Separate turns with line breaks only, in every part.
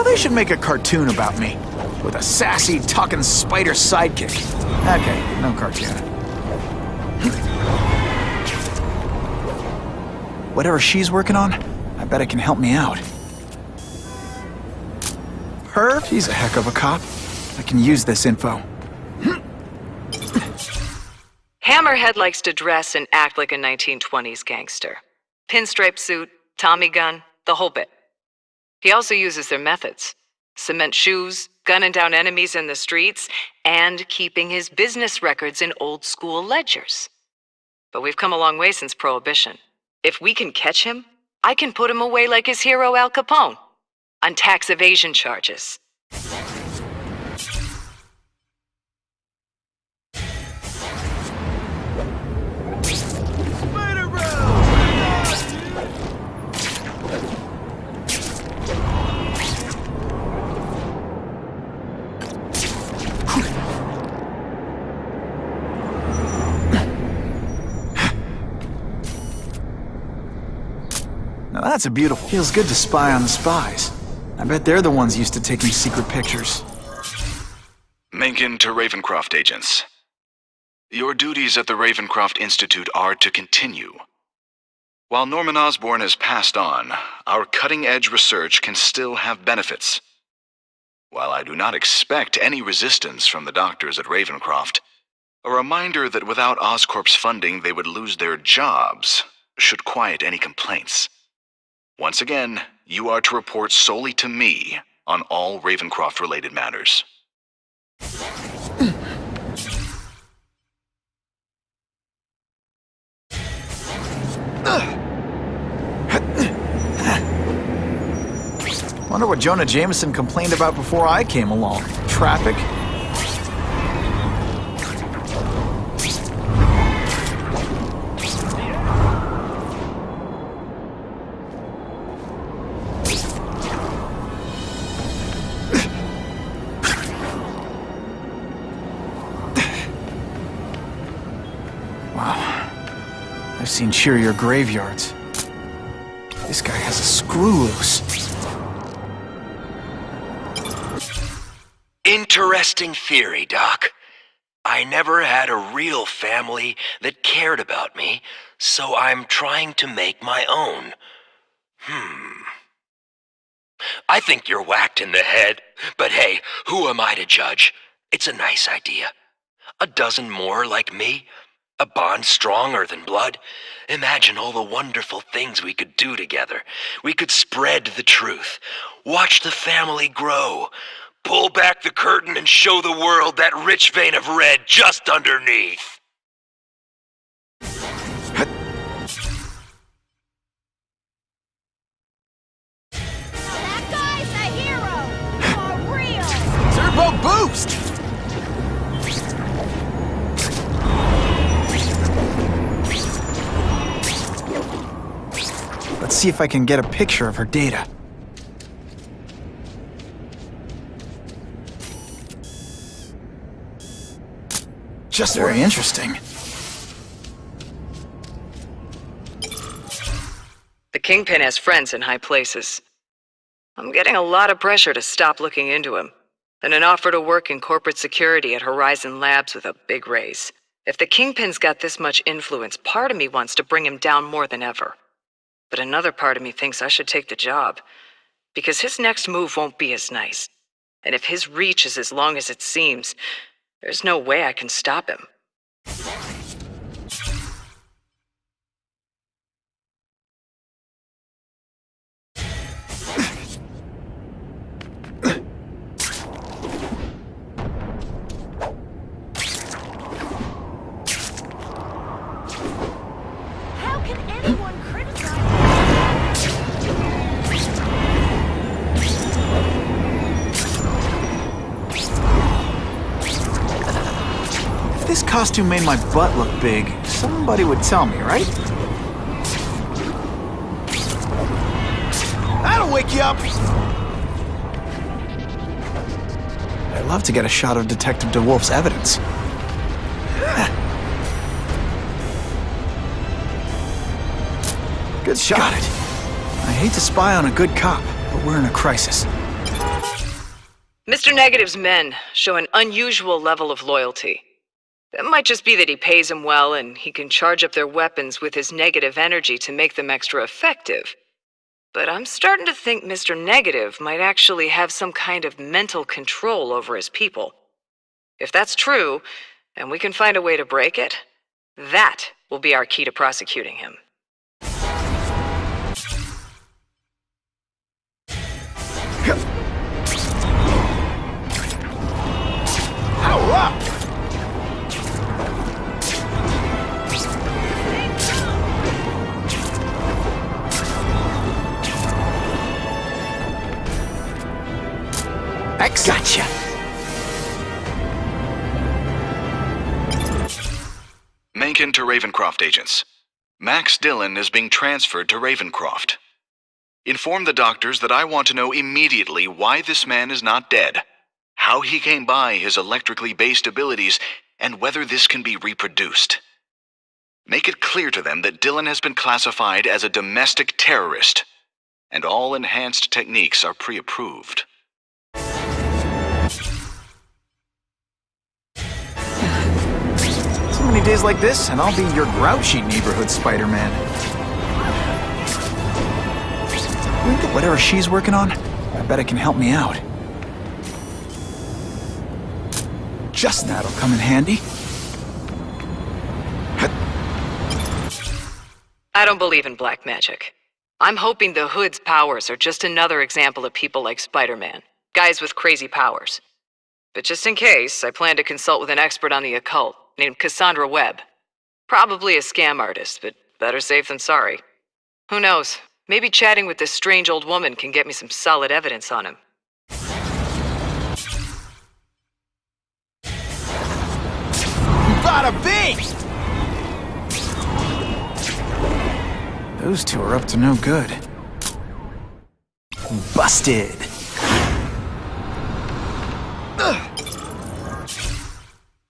They should make a cartoon about me, with a sassy, talking spider sidekick. Okay, no cartoon. Whatever she's working on, I bet it can help me out. Her? She's a heck of a cop. I can use this info.
Hammerhead likes to dress and act like a 1920s gangster. Pinstripe suit, Tommy gun, the whole bit. He also uses their methods. Cement shoes, gunning down enemies in the streets, and keeping his business records in old-school ledgers. But we've come a long way since Prohibition. If we can catch him, I can put him away like his hero Al Capone, on tax evasion charges.
Now that's a beautiful. Feels good to spy on the spies. I bet they're the ones used to taking secret pictures.
Mencken to Ravencroft agents. Your duties at the Ravencroft Institute are to continue. While Norman Osborn has passed on, our cutting-edge research can still have benefits. While I do not expect any resistance from the doctors at Ravencroft, a reminder that without Oscorp's funding they would lose their jobs should quiet any complaints. Once again, you are to report solely to me on all Ravencroft-related matters.
Wonder what Jonah Jameson complained about before I came along. Traffic? I've seen cheerier graveyards. This guy has a screw loose.
Interesting theory, Doc. I never had a real family that cared about me, so I'm trying to make my own. I think you're whacked in the head, but hey, who am I to judge? It's a nice idea. A dozen more like me? A bond stronger than blood? Imagine all the wonderful things we could do together. We could spread the truth, watch the family grow, pull back the curtain and show the world that rich vein of red just underneath.
That guy's a hero! For real!
Turbo boost! Let's see if I can get a picture of her data. Just very interesting.
The Kingpin has friends in high places. I'm getting a lot of pressure to stop looking into him, and an offer to work in corporate security at Horizon Labs with a big raise. If the Kingpin's got this much influence, part of me wants to bring him down more than ever. But another part of me thinks I should take the job, because his next move won't be as nice. And if his reach is as long as it seems, there's no way I can stop him.
How can anyone criticize?
If this costume made my butt look big, somebody would tell me, right? That'll wake you up! I'd love to get a shot of Detective DeWolf's evidence. Good shot. Got it. I hate to spy on a good cop, but we're in a crisis.
Mr. Negative's men show an unusual level of loyalty. It might just be that he pays them well and he can charge up their weapons with his negative energy to make them extra effective. But I'm starting to think Mr. Negative might actually have some kind of mental control over his people. If that's true, and we can find a way to break it, that will be our key to prosecuting him.
Gotcha!
Mencken to Ravencroft agents. Max Dillon is being transferred to Ravencroft. Inform the doctors that I want to know immediately why this man is not dead, how he came by his electrically based abilities, and whether this can be reproduced. Make it clear to them that Dillon has been classified as a domestic terrorist, and all enhanced techniques are pre-approved.
So many days like this, and I'll be your grouchy neighborhood Spider-Man. Whatever she's working on, I bet it can help me out. Just that'll come in handy.
I don't believe in black magic. I'm hoping the Hood's powers are just another example of people like Spider-Man, guys with crazy powers. But just in case, I plan to consult with an expert on the occult named Cassandra Webb. Probably a scam artist, but better safe than sorry. Who knows? Maybe chatting with this strange old woman can get me some solid evidence on him.
Bada bing! Those two are up to no good. Busted.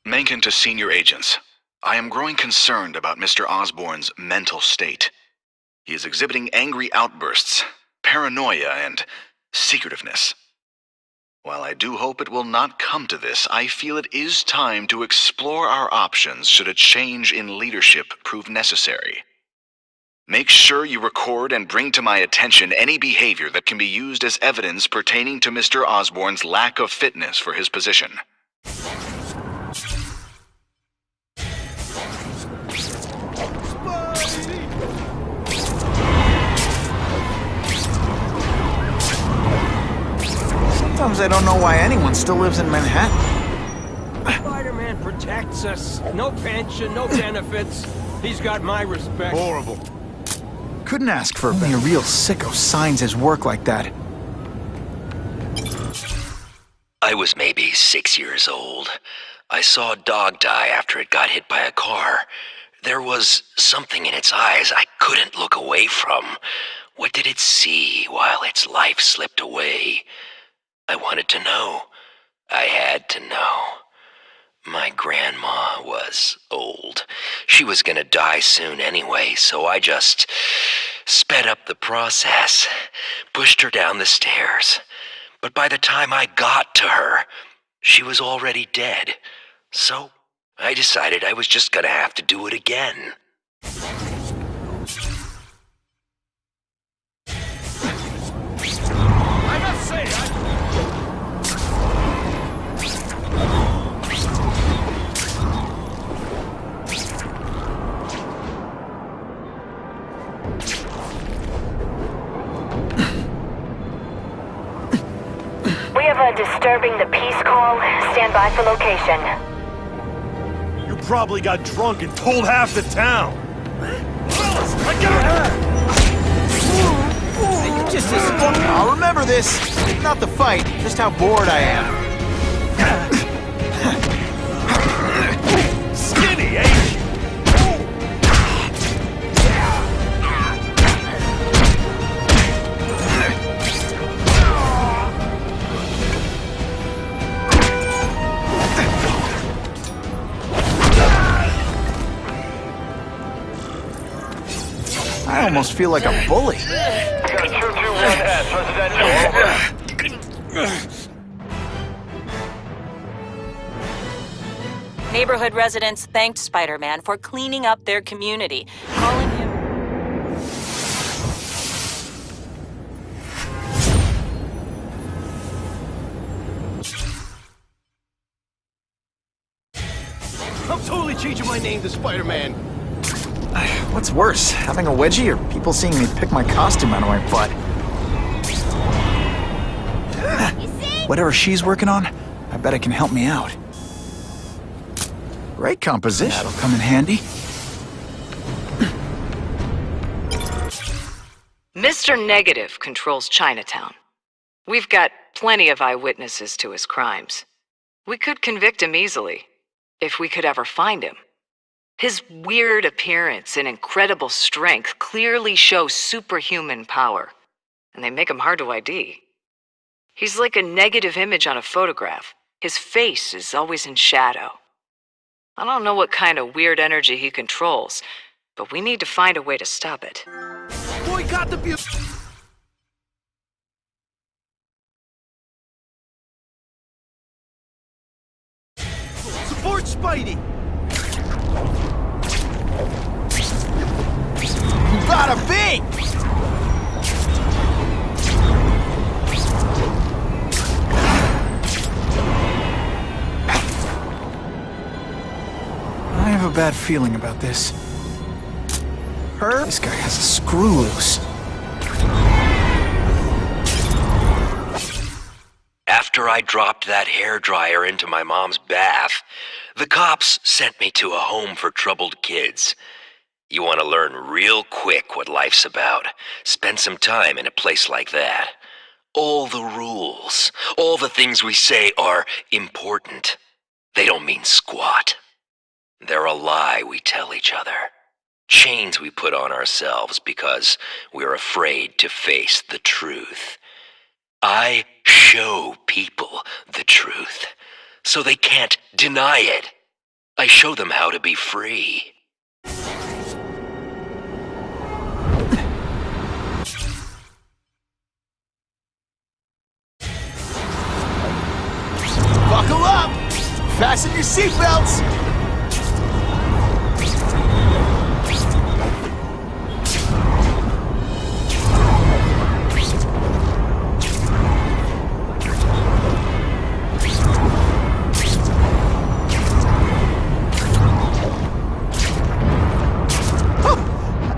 Mencken to senior agents. I am growing concerned about Mr. Osborn's mental state. He is exhibiting angry outbursts, paranoia, and secretiveness. While I do hope it will not come to this, I feel it is time to explore our options should a change in leadership prove necessary. Make sure you record and bring to my attention any behavior that can be used as evidence pertaining to Mr. Osborn's lack of fitness for his position.
Sometimes I don't know why anyone still lives in Manhattan.
Spider-Man protects us. No pension, no benefits. He's got my respect.
Horrible.
Couldn't ask for only a real sicko signs his work like that.
I was maybe 6 years old. I saw a dog die after it got hit by a car. There was something in its eyes I couldn't look away from. What did it see while its life slipped away? I wanted to know. I had to know. My grandma was old. She was gonna die soon anyway, so I just sped up the process, pushed her down the stairs. But by the time I got to her, she was already dead. So I decided I was just gonna have to do it again.
I must say,
We have a disturbing the peace call. Stand by for location.
You probably got drunk and told half the town. Fellas, I got her!
You just I'll remember this. Not the fight, just how bored I am.
Skinny, ain't you?
I almost feel like a bully.
Got 221S, residential, over. Neighborhood residents thanked Spider-Man for cleaning up their community, calling him...
I'm totally changing my name to Spider-Man.
What's worse, having a wedgie or people seeing me pick my costume out of my butt?
You see?
Whatever she's working on, I bet it can help me out. Great composition. That'll come in handy.
Mr. Negative controls Chinatown. We've got plenty of eyewitnesses to his crimes. We could convict him easily, if we could ever find him. His weird appearance and incredible strength clearly show superhuman power, and they make him hard to ID. He's like a negative image on a photograph. His face is always in shadow. I don't know what kind of weird energy he controls, but we need to find a way to stop it.
Boycott the Support Spidey! Bada bing!
I have a bad feeling about this. This guy has a screw loose.
After I dropped that hairdryer into my mom's bath, the cops sent me to a home for troubled kids. You want to learn real quick what life's about. Spend some time in a place like that. All the rules, all the things we say are important. They don't mean squat. They're a lie we tell each other. Chains we put on ourselves because we're afraid to face the truth. I show people the truth, so they can't deny it. I show them how to be free.
Buckle up! Fasten your seatbelts!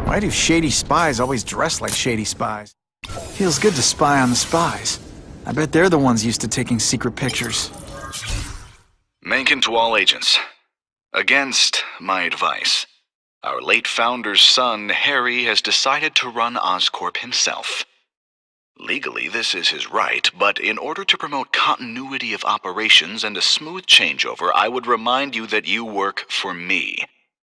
Why do shady spies always dress like shady spies? Feels good to spy on the spies. I bet they're the ones used to taking secret pictures.
Mencken to all agents. Against my advice, our late founder's son, Harry, has decided to run Oscorp himself. Legally, this is his right, but in order to promote continuity of operations and a smooth changeover, I would remind you that you work for me,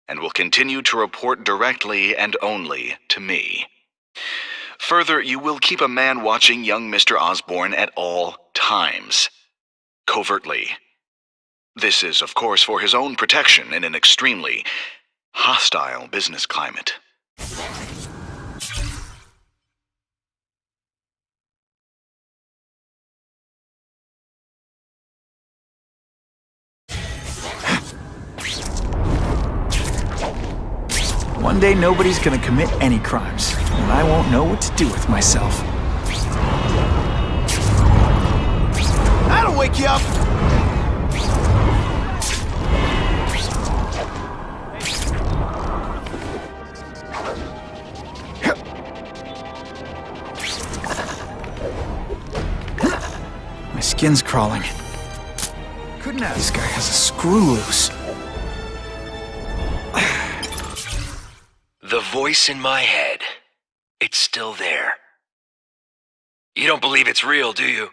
and will continue to report directly and only to me. Further, you will keep a man watching young Mr. Osborn at all times. Covertly. This is, of course, for his own protection in an extremely hostile business climate.
One day nobody's gonna commit any crimes, and I won't know what to do with myself.
That'll wake you up!
My skin's crawling. Couldn't have. This guy has a screw loose.
The voice in my head, it's still there. You don't believe it's real, do you?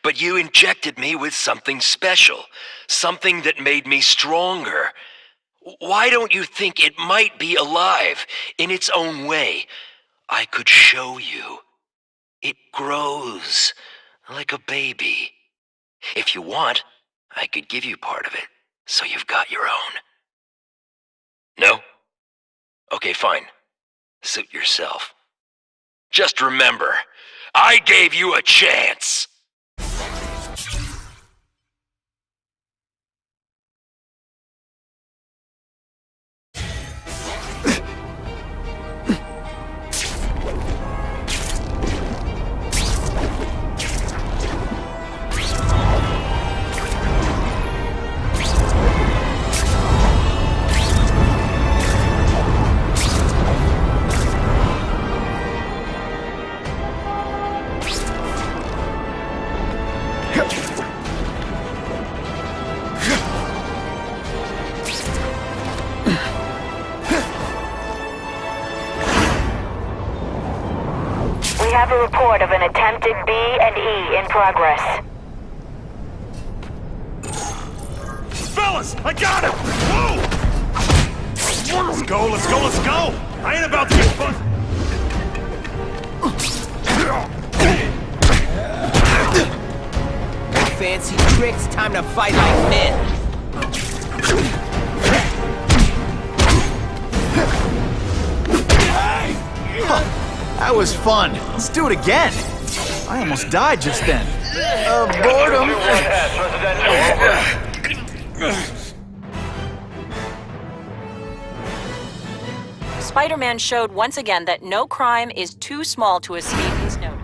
But you injected me with something special, something that made me stronger. Why don't you think it might be alive in its own way? I could show you. It grows like a baby. If you want, I could give you part of it, so you've got your own. No? Okay, fine. Suit yourself. Just remember, I gave you a chance.
report of an attempted B&E in progress.
Fellas, I got him! Whoa! Let's go, let's go, let's go! I ain't about to get fucked.
Fancy tricks, time to fight like men.
That was fun. Let's do it again. I almost died just then. Boredom.
Spider-Man showed once again that no crime is too small to escape his notice.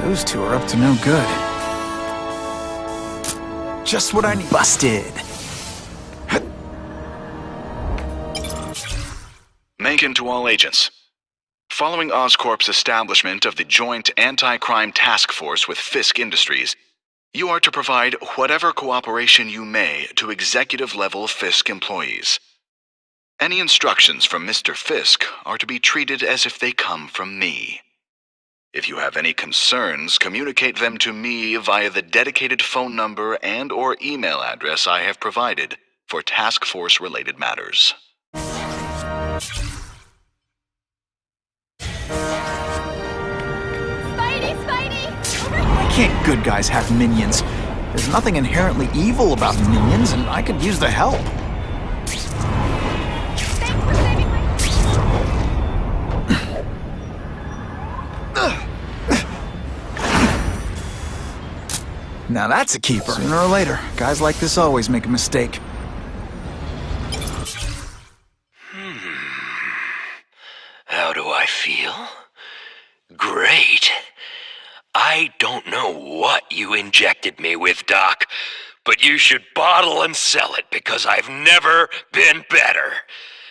Those two are up to no good. Just what I need. Busted.
Mencken to all agents. Following Oscorp's establishment of the Joint Anti-Crime Task Force with Fisk Industries, you are to provide whatever cooperation you may to executive-level Fisk employees. Any instructions from Mr. Fisk are to be treated as if they come from me. If you have any concerns, communicate them to me via the dedicated phone number and/or email address I have provided for task force-related matters.
Why can't good guys have minions? There's nothing inherently evil about minions, and I could use the help. Now that's a keeper. Sooner or later, guys like this always make a mistake.
How do I feel? Great. I don't know what you injected me with, Doc, but you should bottle and sell it because I've never been better.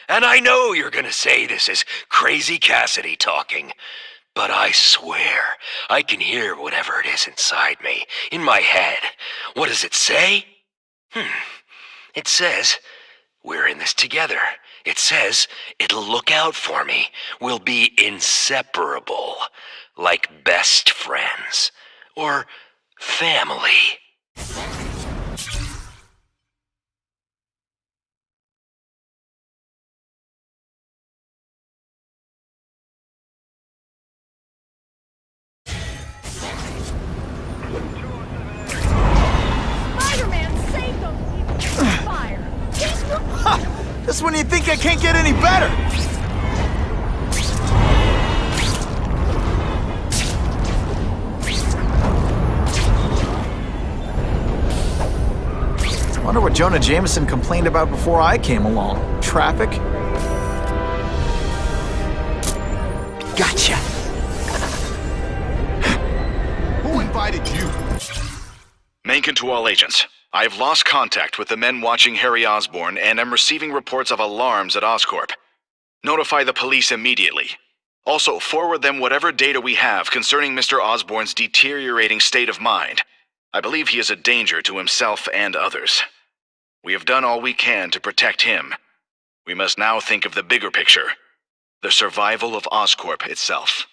And I know you're gonna say this is Crazy Cassidy talking, but I swear I can hear whatever it is inside me, in my head. What does it say? It says, we're in this together. It says, it'll look out for me. We'll be inseparable, like best friends, or family.
Just when you think I can't get any better! Wonder what Jonah Jameson complained about before I came along. Traffic? Gotcha!
Who invited you?
Mencken to all agents. I have lost contact with the men watching Harry Osborn and am receiving reports of alarms at Oscorp. Notify the police immediately. Also, forward them whatever data we have concerning Mr. Osborn's deteriorating state of mind. I believe he is a danger to himself and others. We have done all we can to protect him. We must now think of the bigger picture. The survival of Oscorp itself.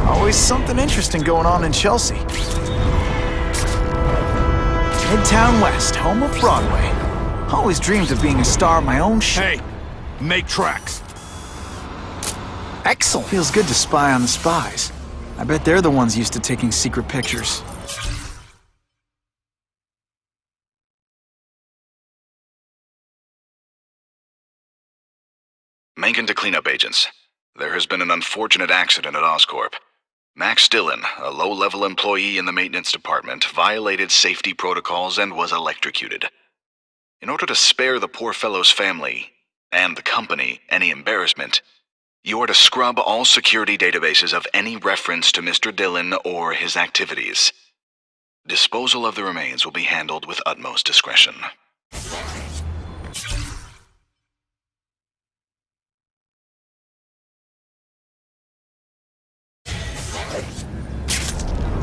Always something interesting going on in Chelsea. Midtown West, home of Broadway. Always dreamed of being a star of my own
Hey, make tracks.
Excellent. Feels good to spy on the spies. I bet they're the ones used to taking secret pictures.
Mencken to cleanup agents. There has been an unfortunate accident at Oscorp. Max Dillon, a low-level employee in the maintenance department, violated safety protocols and was electrocuted. In order to spare the poor fellow's family, and the company, any embarrassment, you are to scrub all security databases of any reference to Mr. Dillon or his activities. Disposal of the remains will be handled with utmost discretion.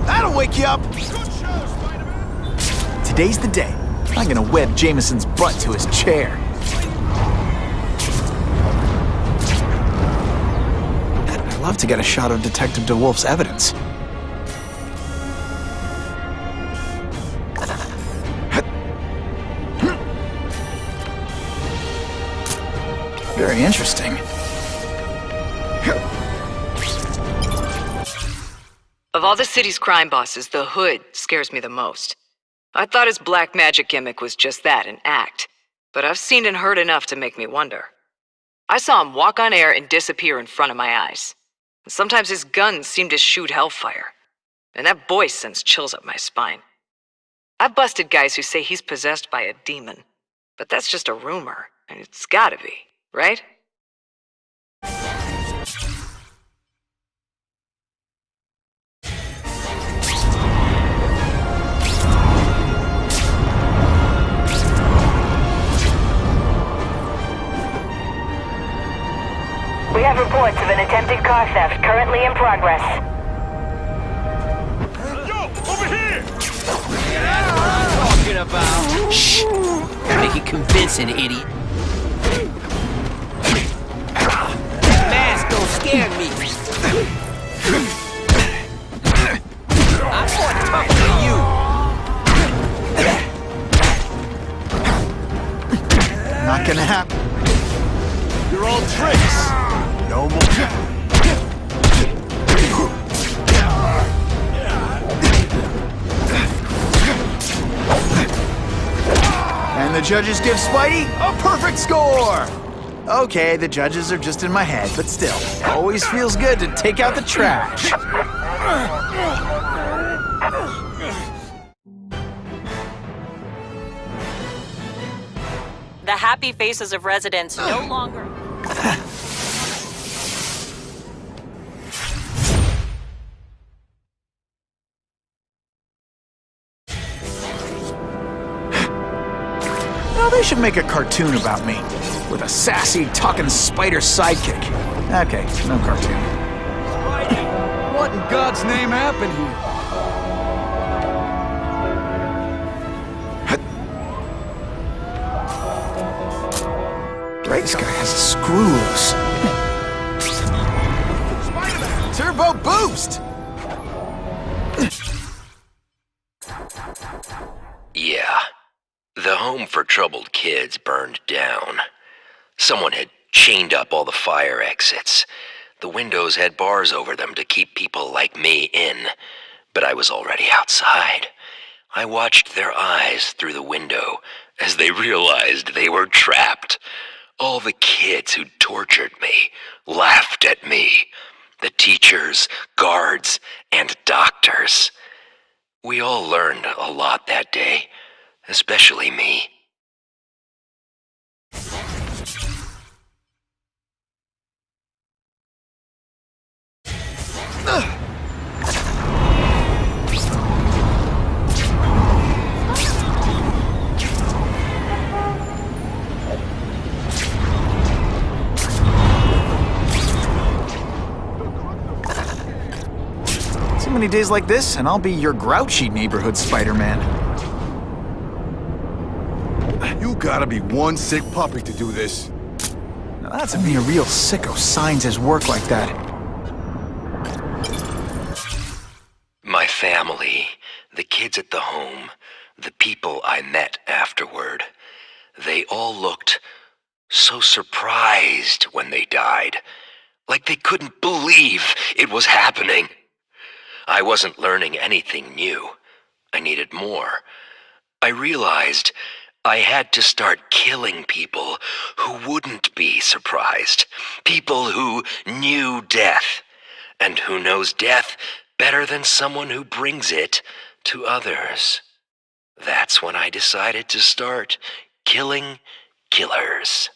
That'll wake you up! Today's the day. I'm gonna wed Jameson's butt to his chair. I'd love to get a shot of Detective DeWolf's evidence. Very interesting.
Of all the city's crime bosses, the Hood scares me the most. I thought his black magic gimmick was just that, an act. But I've seen and heard enough to make me wonder. I saw him walk on air and disappear in front of my eyes. And sometimes his guns seem to shoot hellfire. And that voice sends chills up my spine. I've busted guys who say he's possessed by a demon. But that's just a rumor, and it's gotta be, right?
We have reports of an attempted car theft currently in progress.
Yo, over here!
That's what I'm talking about. Shh! Make it convincing, idiot. Mask don't scare me. I'm more tougher than you.
Not gonna happen.
You're all tricks! No more.
And the judges give Spidey a perfect score! Okay, the judges are just in my head, but still, always feels good to take out the trash.
The happy faces of residents no longer...
Now they should make a cartoon about me, with a sassy, talking spider sidekick. Okay, no cartoon.
What in God's name happened here?
This guy has screws. Turbo boost!
Yeah. The home for troubled kids burned down. Someone had chained up all the fire exits. The windows had bars over them to keep people like me in, but I was already outside. I watched their eyes through the window as they realized they were trapped. All the kids who tortured me laughed at me. The teachers, guards, and doctors. We all learned a lot that day, especially me.
So many days like this, and I'll be your grouchy neighborhood Spider-Man.
You gotta be one sick puppy to do this.
Now that's me, a real sicko signs his work like that.
My family, the kids at the home, the people I met afterward, they all looked so surprised when they died, like they couldn't believe it was happening. I wasn't learning anything new. I needed more. I realized I had to start killing people who wouldn't be surprised. People who knew death. And who knows death better than someone who brings it to others. That's when I decided to start killing killers.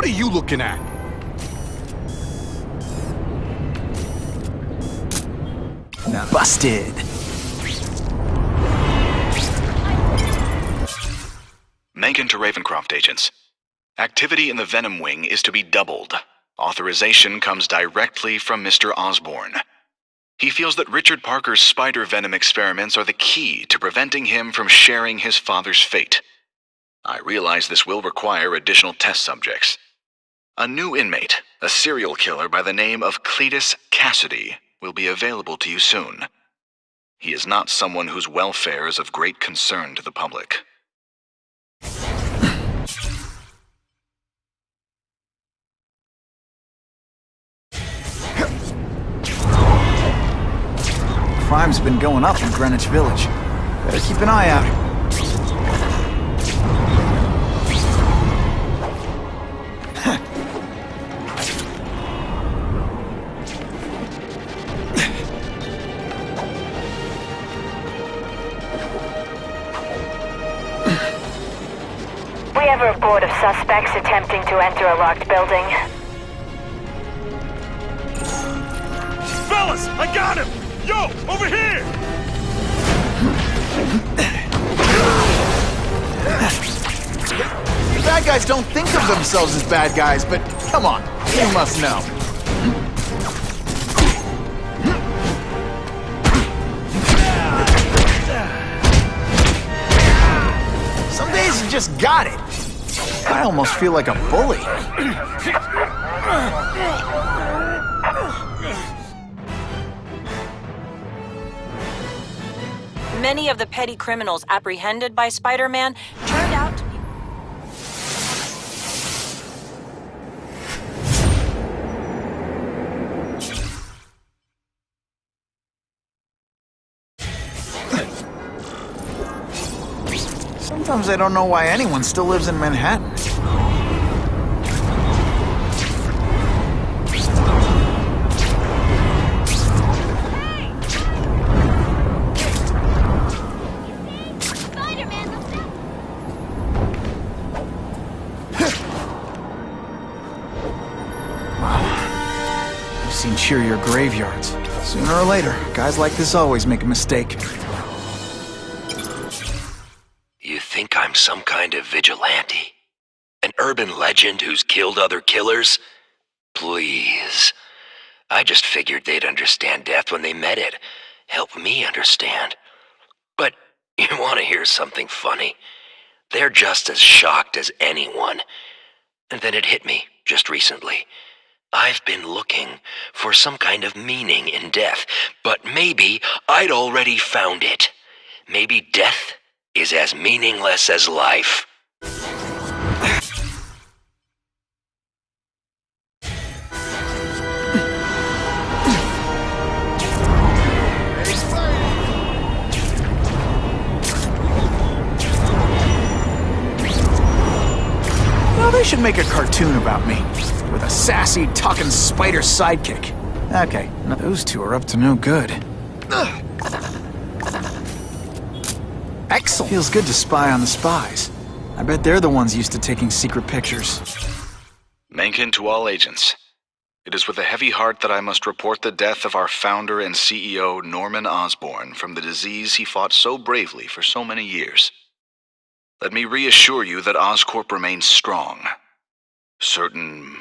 are you looking at?
Busted.
Mencken to Ravencroft agents. Activity in the Venom Wing is to be doubled. Authorization comes directly from Mr. Osborn. He feels that Richard Parker's spider venom experiments are the key to preventing him from sharing his father's fate. I realize this will require additional test subjects. A new inmate, a serial killer by the name of Cletus Cassidy, will be available to you soon. He is not someone whose welfare is of great concern to the public.
Crime's been going up in Greenwich Village. Better keep an eye out.
We have a report of suspects attempting to enter a locked building.
Fellas, I got him! Yo, over here!
The bad guys don't think of themselves as bad guys, but come on, you must know. Some days you just got it. I almost feel like a bully.
Many of the petty criminals apprehended by Spider-Man turned out to be...
Sometimes I don't know why anyone still lives in Manhattan. Seen cheerier graveyards. Sooner or later, guys like this always make a mistake.
You think I'm some kind of vigilante? An urban legend who's killed other killers? Please. I just figured they'd understand death when they met it. Help me understand. But you want to hear something funny? They're just as shocked as anyone. And then it hit me, just recently. I've been looking for some kind of meaning in death, but maybe I'd already found it. Maybe death is as meaningless as life.
Well, they should make a cartoon about me. With a sassy, talking spider sidekick. Okay, now those two are up to no good. Excellent. Feels good to spy on the spies. I bet they're the ones used to taking secret pictures.
Mencken to all agents. It is with a heavy heart that I must report the death of our founder and CEO, Norman Osborn, from the disease he fought so bravely for so many years. Let me reassure you that Oscorp remains strong. Certain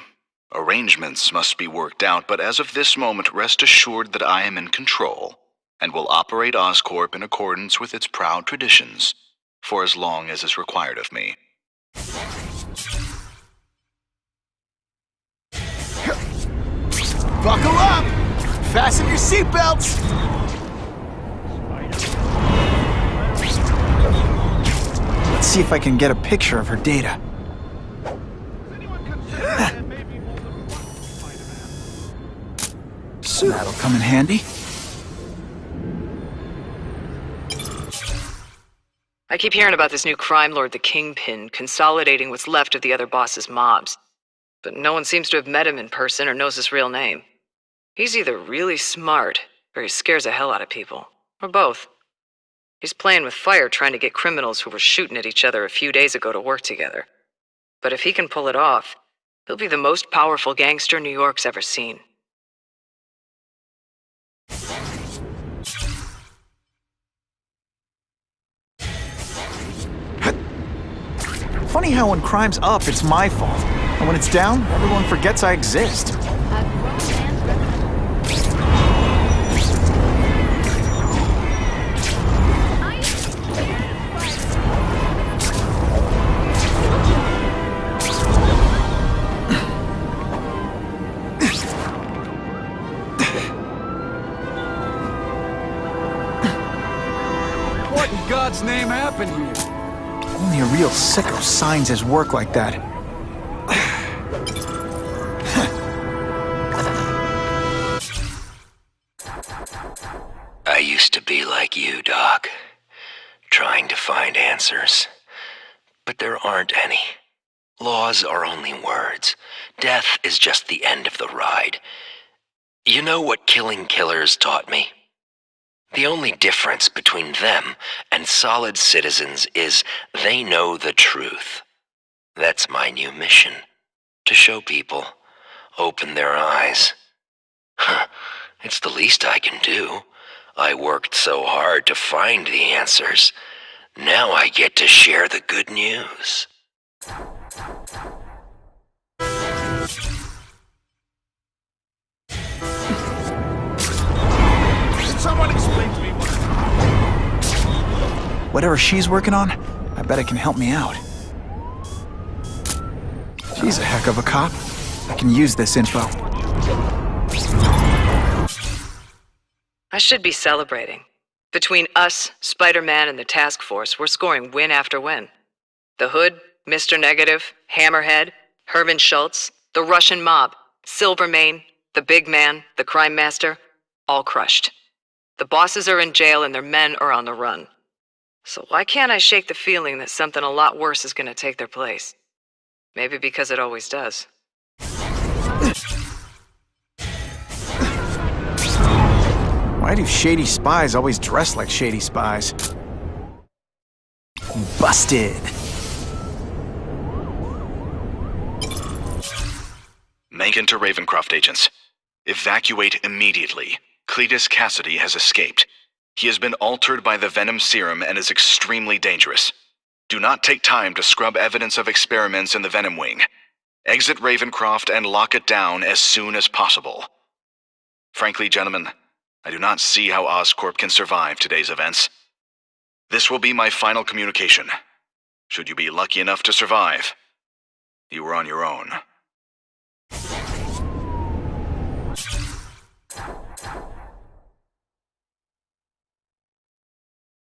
arrangements must be worked out, but as of this moment, rest assured that I am in control, and will operate Oscorp in accordance with its proud traditions, for as long as is required of me.
Buckle up! Fasten your seatbelts! Let's see if I can get a picture of her data. That'll come in handy.
I keep hearing about this new crime lord, the Kingpin, consolidating what's left of the other boss's mobs. But no one seems to have met him in person or knows his real name. He's either really smart, or he scares the hell out of people. Or both. He's playing with fire trying to get criminals who were shooting at each other a few days ago to work together. But if he can pull it off, He'll be the most powerful gangster New York's ever seen.
Funny how when crime's up, it's my fault. And when it's down, everyone forgets I exist.
What in God's name happened here?
Only a real sicko signs his work like that.
I used to be like you, Doc. Trying to find answers. But there aren't any. Laws are only words. Death is just the end of the ride. You know what killing killers taught me? The only difference between them and solid citizens is they know the truth. That's my new mission. To show people. Open their eyes. It's the least I can do. I worked so hard to find the answers. Now I get to share the good news.
Someone explain to me what...
Whatever she's working on, I bet it can help me out. She's a heck of a cop. I can use this info.
I should be celebrating. Between us, Spider-Man, and the task force, we're scoring win after win. The Hood, Mr. Negative, Hammerhead, Herman Schultz, the Russian mob, Silvermane, the Big Man, the Crime Master, all crushed. The bosses are in jail and their men are on the run. So why can't I shake the feeling that something a lot worse is going to take their place? Maybe because it always does.
Why do shady spies always dress like shady spies? Busted.
Mencken to Ravencroft agents. Evacuate immediately. Cletus Cassidy has escaped. He has been altered by the Venom Serum and is extremely dangerous. Do not take time to scrub evidence of experiments in the Venom Wing. Exit Ravencroft and lock it down as soon as possible. Frankly, gentlemen, I do not see how Oscorp can survive today's events. This will be my final communication. Should you be lucky enough to survive, you are on your own.